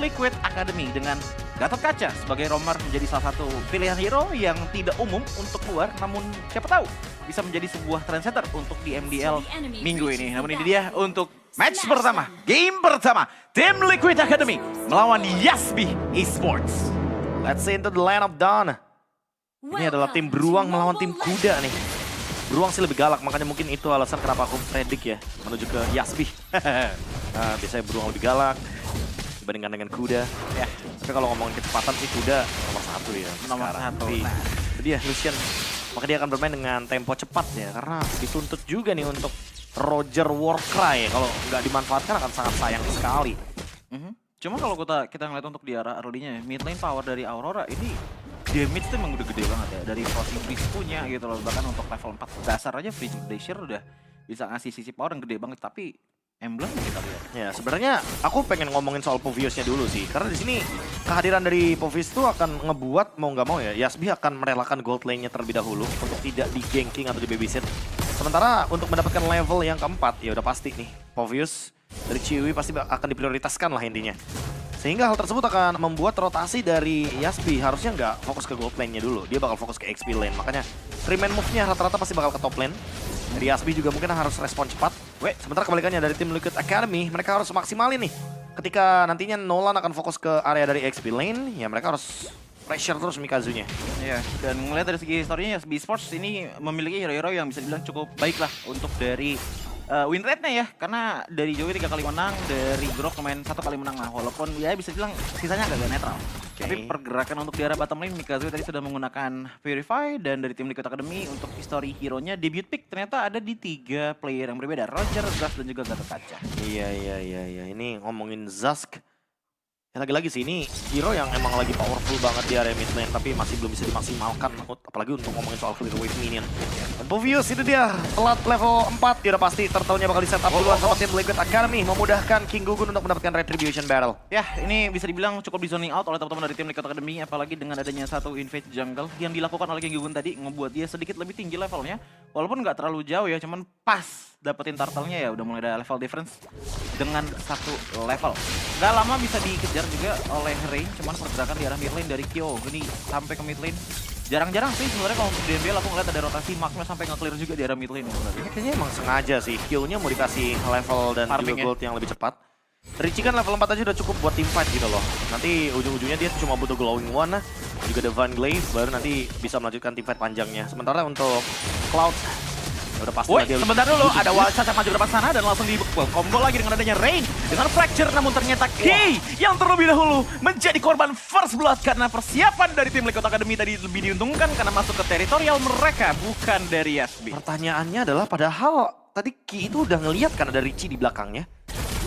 Liquid Academy dengan Gatot Kaca sebagai roamer menjadi salah satu pilihan hero yang tidak umum untuk keluar, namun siapa tahu bisa menjadi sebuah trendsetter untuk di MDL minggu ini. Namun ini dia untuk match pertama, game pertama, tim Liquid Academy melawan Yasbi Esports. Let's see into the land of dawn. Ini adalah tim beruang melawan tim kuda nih. Beruang sih lebih galak, makanya mungkin itu alasan kenapa aku predik ya menuju ke Yasbi. Nah, biasanya beruang lebih galak dibandingkan dengan kuda. Ya, tapi kalau ngomongin kecepatan sih kuda nomor satu ya. Nomor satu. Nah, itu dia Lucian. Maka dia akan bermain dengan tempo cepat ya, karena dituntut juga nih untuk Roger Warcry. Kalau nggak dimanfaatkan akan sangat sayang sekali. Cuma kalau kita ngeliat untuk di arah early-nya ya, mid lane power dari Aurora ini damage tuh emang udah gede banget ya. Dari Crossing Breeze punya gitu loh, bahkan untuk level 4 dasar aja Freezing Glacier udah bisa ngasih sisi power yang gede banget. Tapi Emblem kita lihat. Ya sebenarnya aku pengen ngomongin soal Povius-nya dulu sih, karena di sini kehadiran dari Povius itu akan ngebuat mau nggak mau ya Yasbi akan merelakan gold lane-nya terlebih dahulu untuk tidak di ganking atau di babysit. Sementara untuk mendapatkan level yang keempat ya udah pasti nih Povius dari Chiwi pasti akan diprioritaskan lah intinya. Sehingga hal tersebut akan membuat rotasi dari Yasbi harusnya nggak fokus ke gold lane-nya dulu, dia bakal fokus ke XP lane. Makanya remain move-nya rata-rata pasti bakal ke top lane. Dari Yasbi juga mungkin harus respon cepat. Sementara kebalikannya dari tim Liquid Academy, mereka harus maksimalin nih. Ketika nantinya Nolan akan fokus ke area dari XP lane, ya mereka harus pressure terus Mikazunya. Iya, dan ngeliat dari segi historinya Yasbi Esports ini memiliki hero-hero yang bisa dibilang cukup baik lah untuk dari win rate-nya ya. Karena dari Joey 3 kali menang, dari Grok lumayan 1 kali menang lah. Walaupun ya bisa dibilang sisanya agak netral. Tapi pergerakan untuk di arah bottom lane, Mikazu tadi sudah menggunakan Purify. Dan dari tim Liquid Academy untuk history hero-nya debut pick ternyata ada di 3 player yang berbeda. Roger, Zas, dan juga Gatot Kaca. Iya. Ini ngomongin Zask. Ya, lagi-lagi sih ini hero yang emang lagi powerful banget di area mid lane, tapi masih belum bisa dimaksimalkan, apalagi untuk ngomongin soal clear wave minion. Dan Povius itu dia, telat level 4, dia udah pasti turtle-nya bakal di setup duluan sama tim Liquid Academy, memudahkan King Gugun untuk mendapatkan Retribution Battle. Ya, ini bisa dibilang cukup di zoning out oleh teman-teman dari tim Liquid Academy, apalagi dengan adanya satu invade jungle yang dilakukan oleh King Gugun tadi, ngebuat dia sedikit lebih tinggi levelnya, walaupun nggak terlalu jauh ya, cuman pas dapetin turtle-nya ya udah mulai ada level difference dengan 1 level. Gak lama bisa dikejar juga oleh Rain, cuman pergerakan di arah mid lane dari Kyo ini sampai ke mid lane. Jarang-jarang sih sebenarnya kalau untuk DMBL aku ngeliat ada rotasi Magma sampai nge-clear juga di arah mid lane. Ini kayaknya emang sengaja sih, Kyo-nya mau dikasih level dan juga gold yang lebih cepat. Richie kan level 4 aja udah cukup buat teamfight gitu loh. Nanti ujung-ujungnya dia cuma butuh glowing one, juga Divine Glaive, baru nanti bisa melanjutkan teamfight panjangnya. Sementara untuk Cloud, udah pasti sebentar dulu, ada Walsha yang maju ke depan sana dan langsung di combo lagi dengan adanya Rain dengan Fracture, namun ternyata Key yang terlebih dahulu menjadi korban first blood karena persiapan dari tim Liquid Academy tadi lebih diuntungkan karena masuk ke teritorial mereka, bukan dari Yasbi. Pertanyaannya adalah padahal tadi Key itu udah ngeliat kan ada Richie di belakangnya.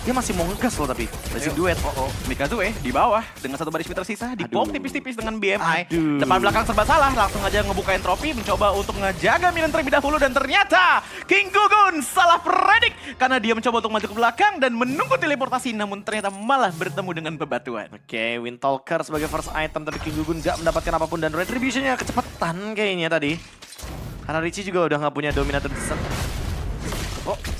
Dia masih mau ngegas loh tapi masih duet. Mikazu di bawah dengan 1 baris tersisa di bom tipis-tipis dengan BMI. Depan belakang serba salah, langsung aja ngebukain trofi, mencoba untuk ngejaga minion terlebih dahulu dan ternyata King Gugun salah predik karena dia mencoba untuk maju ke belakang dan menunggu teleportasi, namun ternyata malah bertemu dengan bebatuan. Oke, Windtalker sebagai first item, tapi King Gugun gak mendapatkan apapun dan retributionnya kecepatan kayaknya tadi. Karena Richie juga udah gak punya dominator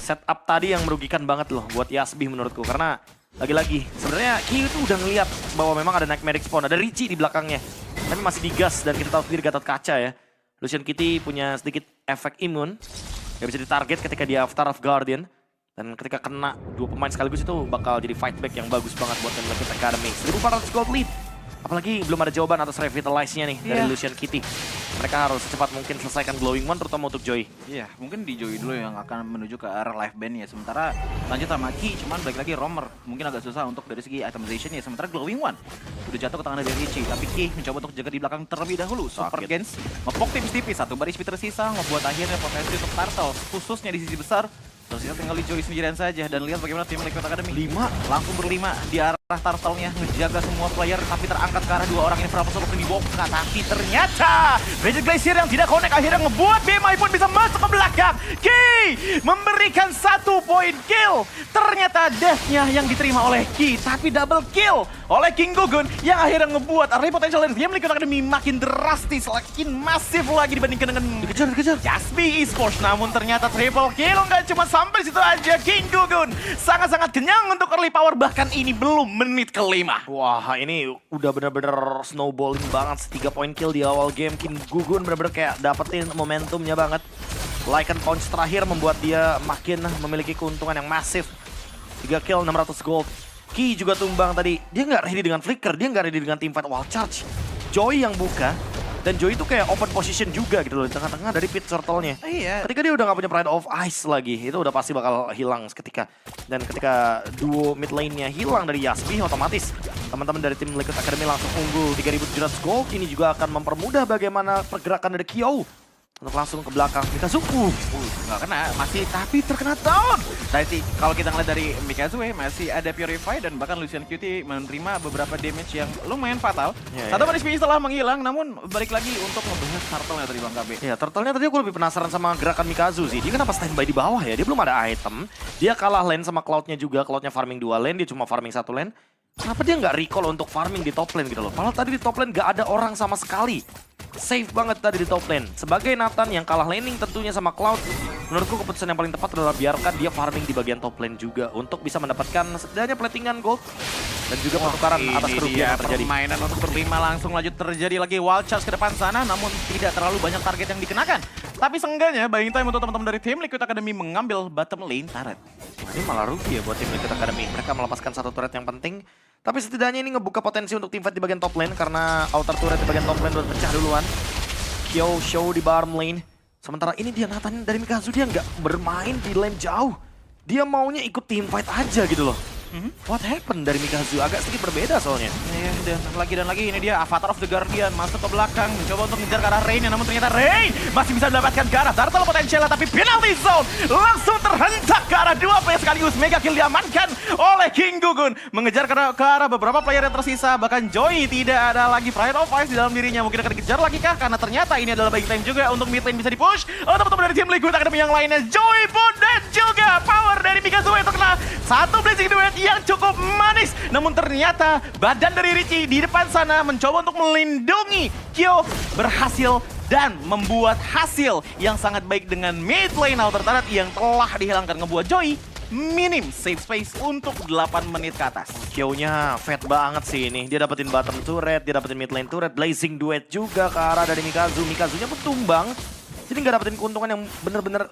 setup tadi yang merugikan banget loh buat Yasbi menurutku, karena lagi-lagi sebenarnya Key itu udah ngeliat bahwa memang ada Nightmare Spawn, ada Richie di belakangnya, tapi masih digas dan kita tahu sendiri Gatot Kaca ya. Lucian Kitty punya sedikit efek imun, gak bisa ditarget ketika dia Avatar of Guardian, dan ketika kena 2 pemain sekaligus itu bakal jadi fight back yang bagus banget buat tim Liquid Academy. 1400 gold lead. Apalagi belum ada jawaban atas revitalize-nya nih dari Lucian Kitty. Mereka harus secepat mungkin selesaikan Glowing One terutama untuk Joy. Iya, mungkin di Joy dulu yang akan menuju ke arah live band ya. Sementara lanjut sama Ki, cuman balik lagi roamer. Mungkin agak susah untuk dari segi itemization ya. Sementara Glowing One udah jatuh ke tangan dari Richie. Tapi Ki mencoba untuk jaga di belakang terlebih dahulu. Super Gens ngepok tipis-tipis, 1 baris tersisa, ngebuat akhirnya potensi untuk Turtle. Khususnya di sisi besar. Terus kita tinggal di Joy sendirian saja dan lihat bagaimana tim Liquid Academy. 5 langsung berlima di arah turtle-nya, ngejaga semua player tapi terangkat ke arah 2 orang ini. Frampus untuk dibuka, tapi ternyata Magic Glacier yang tidak connect akhirnya ngebuat BMI pun bisa masuk ke belakang. Ki memberikan 1 poin kill. Ternyata death-nya yang diterima oleh Ki, tapi double kill oleh King Gugun yang akhirnya ngebuat array potential dari game Liquid Academy makin drastis, makin masif lagi dibandingkan dengan Dikejar. Yasbi Esports. Namun ternyata triple kill nggak cuma sampai situ aja. King Gugun sangat-sangat kenyang untuk early power, bahkan ini belum menit kelima. Wah, ini udah bener-bener snowballing banget. 3 point kill di awal game. King Gugun bener-bener kayak dapetin momentumnya banget. Lycan Punch terakhir membuat dia makin memiliki keuntungan yang masif. 3 kill, 600 gold. Ki juga tumbang tadi. Dia nggak ready dengan flicker, dia nggak ready dengan teamfight wall charge. Joy yang buka. Dan Joy itu kayak open position juga gitu loh, di tengah-tengah dari pit turtle-nya. Iya. Ketika dia udah gak punya Pride of Ice lagi, itu udah pasti bakal hilang seketika. Dan ketika duo mid lane-nya hilang dari Yasby, otomatis teman-teman dari tim Liquid Academy langsung unggul 3.700 gold. Ini juga akan mempermudah bagaimana pergerakan dari Kyo untuk langsung ke belakang Mikazuku. Nggak kena, masih tapi terkena down. Tadi kalau kita ngeliat dari Mikazue masih ada Purify dan bahkan Lucian QT menerima beberapa damage yang lumayan fatal. Satu manis finish telah menghilang, namun balik lagi untuk membahas turtle-nya dari Bang KB. Ya, turtle-nya tadi aku lebih penasaran sama gerakan Mikazu sih. Dia kenapa standby di bawah ya? Dia belum ada item. Dia kalah lane sama Cloud-nya juga. Cloud-nya farming 2 lane, dia cuma farming 1 lane. Kenapa dia nggak recall untuk farming di top lane gitu loh? Padahal tadi di top lane nggak ada orang sama sekali. Safe banget tadi di top lane. Sebagai Nathan yang kalah laning tentunya sama Cloud, menurutku keputusan yang paling tepat adalah biarkan dia farming di bagian top lane juga untuk bisa mendapatkan setidaknya platingan gold dan juga pertukaran atas kerugian yang terjadi. Permainan untuk berlima langsung lanjut terjadi lagi wild charge ke depan sana, namun tidak terlalu banyak target yang dikenakan. Tapi seenggaknya buying time untuk teman-teman dari tim Liquid Academy mengambil bottom lane turret. Ini malah rugi ya buat tim Liquid Academy. Mereka melepaskan satu turret yang penting. Tapi setidaknya ini ngebuka potensi untuk teamfight di bagian top lane karena outer turret di bagian top lane udah pecah duluan. Kyo show di bottom lane. Sementara ini dia Nathan dari Mikazu, dia nggak bermain di lane jauh. Dia maunya ikut teamfight aja gitu loh. What happened dari Mikazu? Agak sedikit berbeda soalnya. Iya, dan lagi ini dia Avatar of the Guardian masuk ke belakang mencoba untuk ngejar ke arah Rain, namun ternyata Rain masih bisa mendapatkan ke arah turtle potensial, tapi penalty zone langsung terhentak ke arah 2 player sekaligus. Mega kill diamankan oleh King Gugun, mengejar ke arah beberapa player yang tersisa. Bahkan Joy tidak ada lagi Pride of Ice di dalam dirinya. Mungkin akan dikejar lagi kah? Karena ternyata ini adalah buying time juga untuk mid lane bisa dipush oleh teman-teman dari tim Liquid Academy yang lainnya. Joy pun dan juga power dari Mikazu untuk kena satu blazing duet yang cukup manis. Namun ternyata badan dari Richie di depan sana mencoba untuk melindungi Kyo, berhasil dan membuat hasil yang sangat baik dengan mid lane outer turret yang telah dihilangkan, ngebuat Joy minim safe space untuk 8 menit ke atas. Kyo-nya fat banget sih ini. Dia dapetin bottom turret, dia dapetin mid lane turret, blazing duet juga ke arah dari Mikazu. Mikazunya pun tumbang. Jadi nggak dapetin keuntungan yang bener-bener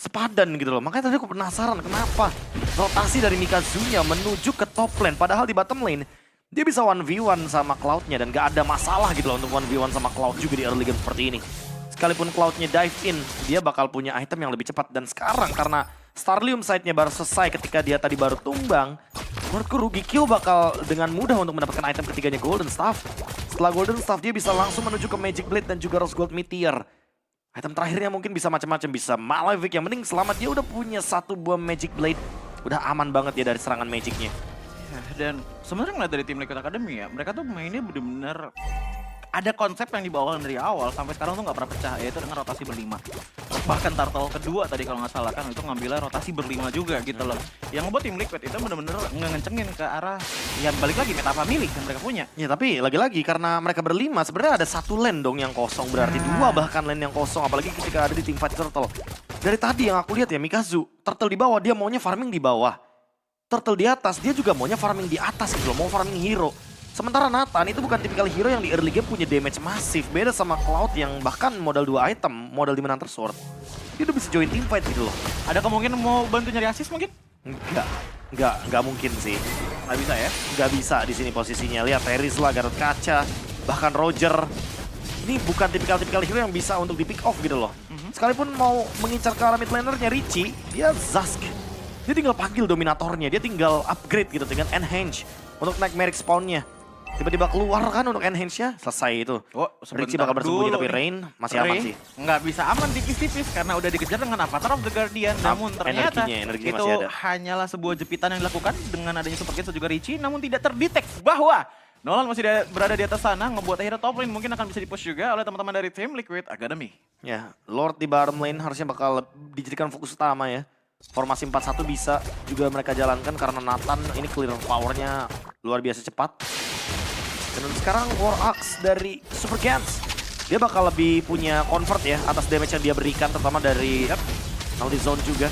sepadan gitu loh. Makanya tadi aku penasaran kenapa rotasi dari Mikazunya menuju ke top lane. Padahal di bottom lane dia bisa 1v1 sama Cloud-nya dan gak ada masalah gitu loh untuk 1v1 sama Cloud juga di early game seperti ini. Sekalipun Cloud-nya dive in, dia bakal punya item yang lebih cepat. Dan sekarang karena Starlium side-nya baru selesai ketika dia tadi baru tumbang, menurutku rugi Kyo bakal dengan mudah untuk mendapatkan item ketiganya Golden Staff. Setelah Golden Staff dia bisa langsung menuju ke Magic Blade dan juga Rose Gold Meteor. Item terakhirnya mungkin bisa macam-macam, bisa Malavik, yang penting selamat dia udah punya 1 buah Magic Blade. Udah aman banget ya dari serangan Magicnya. Ya, dan sebenarnya ngeliat dari tim Liquid Academy ya, mereka tuh mainnya bener-bener ada konsep yang dibawakan dari awal sampai sekarang tuh nggak pernah pecah, yaitu dengan rotasi berlima. Bahkan turtle kedua tadi kalau nggak salah kan itu ngambilnya rotasi berlima juga gitu loh. Yang ngebuat tim Liquid itu bener-bener ngencengin ke arah yang balik lagi meta family yang mereka punya. Ya tapi lagi-lagi karena mereka berlima sebenarnya ada 1 lane dong yang kosong, berarti 2 bahkan lane yang kosong, apalagi ketika ada di teamfight turtle. Dari tadi yang aku lihat ya Mikazu, turtle di bawah dia maunya farming di bawah. Turtle di atas dia juga maunya farming di atas gitu loh, mau farming hero. Sementara Nathan itu bukan tipikal hero yang di early game punya damage masif. Beda sama Cloud yang bahkan modal 2 item, modal di Hunter Sword. Dia udah bisa join teamfight gitu loh. Ada kemungkinan mau bantu nyari assist mungkin? Enggak mungkin sih. Nggak bisa ya? Nggak bisa di sini posisinya. Lihat Teris lah, Garut Kaca, bahkan Roger. Ini bukan tipikal-tipikal hero yang bisa untuk di pick off gitu loh. Sekalipun mau mengincar ke arah mid lanernya Richie, dia Zask. Dia tinggal panggil Dominatornya, dia tinggal upgrade gitu dengan Enhance untuk naik Merrick spawnnya. Tiba-tiba keluar kan untuk enhance-nya, selesai itu. Oh, Richie bakal bersembunyi tapi Rain masih aman sih. Nggak bisa aman tipis-tipis karena udah dikejar dengan Avatar of the Guardian. Namun ternyata energinya itu masih ada. hanyalah sebuah jepitan yang dilakukan dengan adanya Super Kids juga Richie. Namun tidak terdetek bahwa Nolan masih berada di atas sana, ngebuat akhirnya top lane mungkin akan bisa dipush juga oleh teman-teman dari tim Liquid Academy. Ya, Lord di bottom lane harusnya bakal dijadikan fokus utama ya. Formasi 4-1 bisa juga mereka jalankan karena Nathan ini clear powernya luar biasa cepat. Dan sekarang War Axe dari Super Gans, dia bakal lebih punya convert ya atas damage yang dia berikan, terutama dari Naughty Zone juga.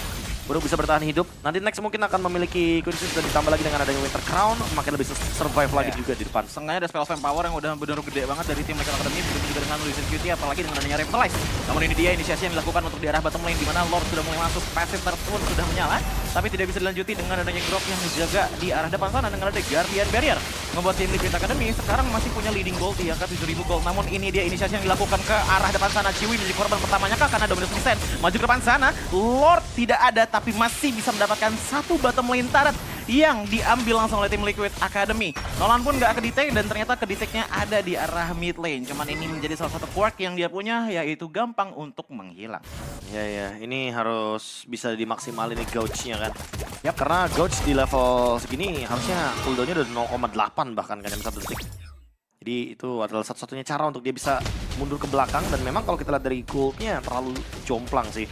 Baru bisa bertahan hidup. Nanti next mungkin akan memiliki Quintus dan ditambah lagi dengan adanya Winter Crown, makin lebih survive lagi juga di depan. Sengaja ada spell flame power yang udah benar gede banget dari tim Liquid Academy, begitu juga dengan Lucian QT, apalagi dengan adanya Revitalize. Namun ini dia inisiasi yang dilakukan untuk di arah bottom lane, di mana Lord sudah mulai masuk, passive turret pun sudah menyala, tapi tidak bisa dilanjuti dengan adanya Grok yang menjaga di arah depan sana dengan ada Guardian Barrier. Membuat tim Liquid Academy sekarang masih punya leading gold di angka 7.000 gold. Namun ini dia inisiasi yang dilakukan ke arah depan sana. Ciwi menjadi korban pertamanya kah karena Dominus Descent. Maju ke depan sana, Lord tidak ada tapi masih bisa mendapatkan satu bottom lane turret yang diambil langsung oleh tim Liquid Academy. Nolan pun nggak ke-detect dan ternyata ke-detectnya ada di arah mid lane. Cuman ini menjadi salah satu quirk yang dia punya, yaitu gampang untuk menghilang. Ya, ini harus bisa dimaksimalin nih gauge-nya kan. Ya, karena gauge di level segini harusnya cooldown-nya udah 0,8 bahkan kan, yang 1 detik. Jadi itu adalah satu-satunya cara untuk dia bisa mundur ke belakang, dan memang kalau kita lihat dari gold-nya terlalu jomplang sih.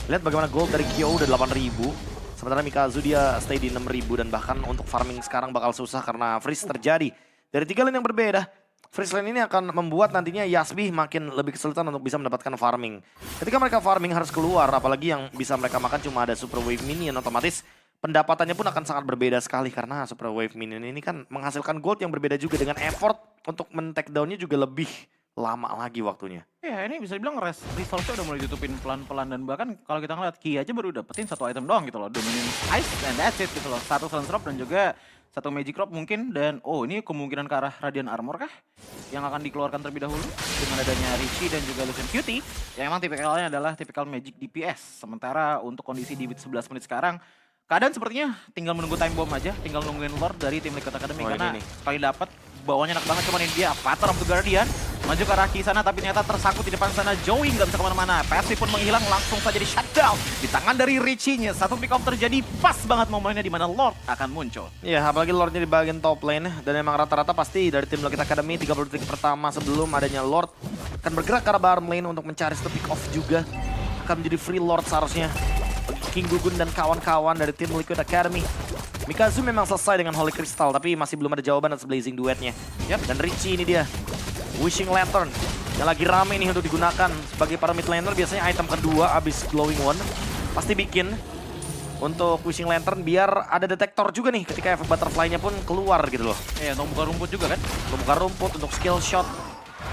Lihat bagaimana gold dari Kyo udah 8.000. Sementara Mikazu dia stay di 6.000 dan bahkan untuk farming sekarang bakal susah karena freeze terjadi. Dari 3 lane yang berbeda, freeze lane ini akan membuat nantinya Yasbih makin lebih kesulitan untuk bisa mendapatkan farming. Ketika mereka farming harus keluar, apalagi yang bisa mereka makan cuma ada Super Wave Minion, otomatis pendapatannya pun akan sangat berbeda sekali karena Super Wave Minion ini kan menghasilkan gold yang berbeda juga dengan effort untuk men-take down-nya juga lebih lama lagi waktunya. Ya ini bisa dibilang resource-nya udah mulai ditutupin pelan-pelan, dan bahkan kalau kita ngeliat Ki aja baru dapetin satu item doang gitu loh, Dominion Ice and that's it gitu loh. Satu Silence Robe dan juga satu Magic Robe mungkin, dan ini kemungkinan ke arah Radiant Armor kah yang akan dikeluarkan terlebih dahulu dengan adanya Richie dan juga Lucian QT yang emang tipikalnya adalah tipikal Magic DPS. Sementara untuk kondisi di 11 menit sekarang, keadaan sepertinya tinggal menunggu time bomb aja, tinggal nungguin Lord dari tim Liquid Academy karena sekali dapat bawahnya enak banget. Cuman ini dia Pattern of the Guardian maju ke arah sana, tapi ternyata tersangkut di depan sana. Joey nggak bisa kemana-mana, passive pun menghilang, langsung saja di shutdown di tangan dari Richie-nya. Satu pick off terjadi pas banget momennya di mana Lord akan muncul. Iya, apalagi Lordnya di bagian top lane, dan emang rata-rata pasti dari tim Liquid Academy 30 detik pertama sebelum adanya Lord akan bergerak ke arah bottom lane untuk mencari satu pick off juga. Akan menjadi free Lord seharusnya King Gugun dan kawan-kawan dari tim Liquid Academy. Mikazu memang selesai dengan Holy Crystal, tapi masih belum ada jawaban atas Blazing Duetnya. Dan Richie ini dia, Wishing Lantern, yang lagi rame nih untuk digunakan sebagai para mid laner. Biasanya item kedua abis Glowing One pasti bikin untuk Wishing Lantern biar ada detektor juga nih ketika efek butterfly-nya pun keluar gitu loh. Untuk buka rumput juga kan? Untuk buka rumput, untuk skill shot.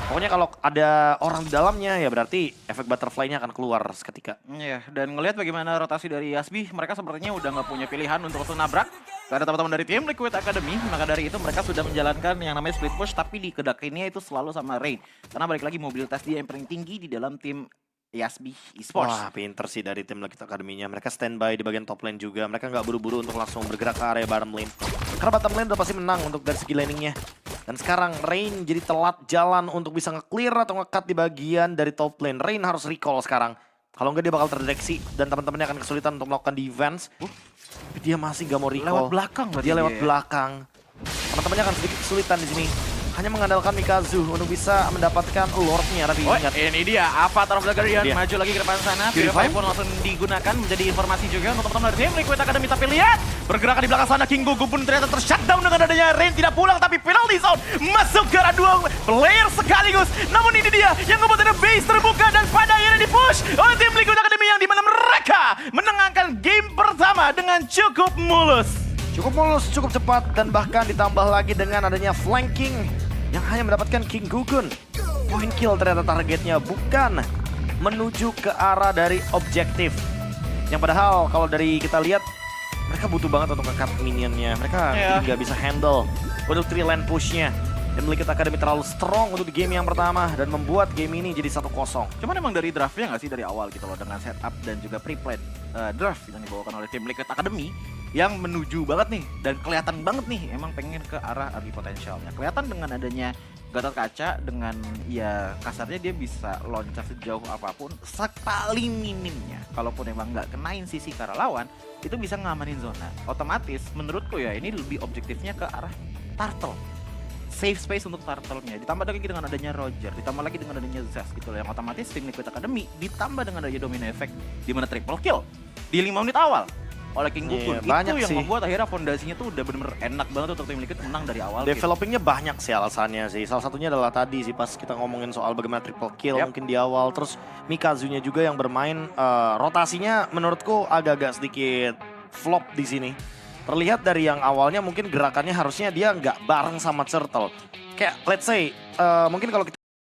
Pokoknya kalau ada orang di dalamnya ya berarti efek butterfly-nya akan keluar seketika. Iya, dan ngelihat bagaimana rotasi dari Yasbih, mereka sepertinya udah nggak punya pilihan untuk langsung nabrak. Gak ada teman-teman dari tim Liquid Academy, maka dari itu mereka sudah menjalankan yang namanya split push, tapi di kedakinnya itu selalu sama Rain. Karena balik lagi mobilitas dia yang paling tinggi di dalam tim Yasbih Esports. Wah, pinter sih dari tim Liquid Academy-nya. Mereka standby di bagian top lane juga. Mereka nggak buru-buru untuk langsung bergerak ke area bottom lane. Karena bottom lane udah pasti menang untuk dari segi laningnya. Dan sekarang Rain jadi telat jalan untuk bisa nge-clear atau nge-cut di bagian dari top lane. Rain harus recall sekarang. Kalau nggak dia bakal terdeteksi dan teman-temannya akan kesulitan untuk melakukan defense. Tapi dia masih nggak mau recall. Lewat belakang Dia lewat belakang. Teman-temannya akan sedikit kesulitan di sini. Hanya mengandalkan Mikazu untuk bisa mendapatkan Lord-nya. Tapi ingat, ini dia Avatar of the Guardian maju lagi ke depan sana. Purify pun langsung digunakan menjadi informasi juga untuk teman-teman dari tim Liquid Academy. Tapi lihat, pergerakan di belakang sana King Gugu pun ternyata tershutdown dengan adanya Rain tidak pulang, tapi penalty zone masuk ke arah dua player sekaligus. Namun ini dia yang membuat ada base terbuka dan pada akhirnya dipush oleh tim Liquid Academy yang dimana mereka menangkan game pertama dengan cukup mulus. Cukup cepat, dan bahkan ditambah lagi dengan adanya flanking yang hanya mendapatkan King Gugun. Point kill ternyata targetnya, bukan menuju ke arah dari objektif. Yang padahal kalau dari kita lihat, mereka butuh banget untuk nge-cut minionnya. Mereka nggak bisa handle untuk 3 lane pushnya. Dan Liquid Academy terlalu strong untuk di game yang pertama dan membuat game ini jadi 1-0. Cuman emang dari draftnya nggak sih dari awal gitu loh, dengan setup dan juga pre-played draft yang dibawakan oleh tim Liquid Academy yang menuju banget nih dan kelihatan banget nih emang pengen ke arah early potensialnya. Kelihatan dengan adanya Gatot Kaca, dengan ya kasarnya dia bisa loncat sejauh apapun paling minimnya. Kalaupun emang nggak kenain sisi ke arah lawan, itu bisa ngamanin zona. Otomatis menurutku ya ini lebih objektifnya ke arah turtle. Safe space untuk turtle-nya, ditambah lagi dengan adanya Roger, ditambah lagi dengan adanya Zaz gitu loh, yang otomatis tim Liquid Academy ditambah dengan adanya domino effect di mana triple kill di 5 menit awal. oleh King Gokun. Iya, banyak Itu yang sih. membuat akhirnya fondasinya tuh udah bener-bener enak banget untuk tim Liquid menang dari awal. gitu. Developingnya banyak sih alasannya sih. Salah satunya adalah tadi sih pas kita ngomongin soal bagaimana triple kill Yap. mungkin di awal. Terus Mikazunya juga yang bermain rotasinya menurutku agak-agak sedikit flop di sini. Terlihat dari yang awalnya mungkin gerakannya harusnya dia nggak bareng sama Turtle. Kayak let's say mungkin kalau kita